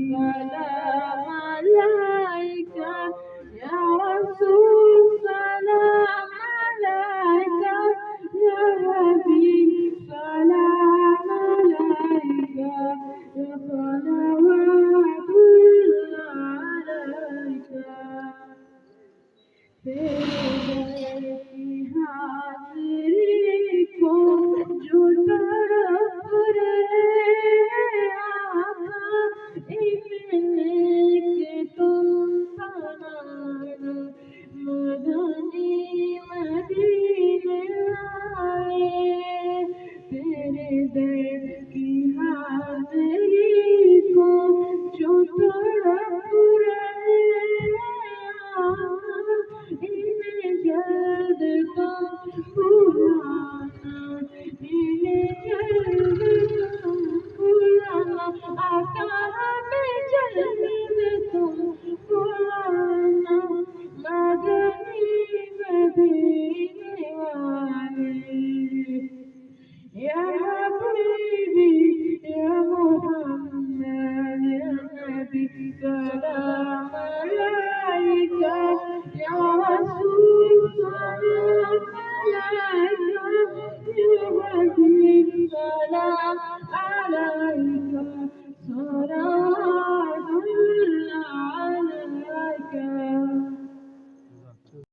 سلام عليك يا رسول سلام عليك يا حبيب سلام عليك يا صلوات الله عليك तेरे दर की हाज़िरी को जो तड़प रहे आका इनके तुम तमन्ना मदनी मदीने आए तेरे दर की हाज़िरी को जो तड़प रहे इन्हें जल्द तुम बुलाना इन्हें जल्द तुम बुलाना आका हमें जल्द तुम बुलाना मदनी मदीने वाले या हबीबी या मुहम्मद या नबी सलाम अलैका या रसूल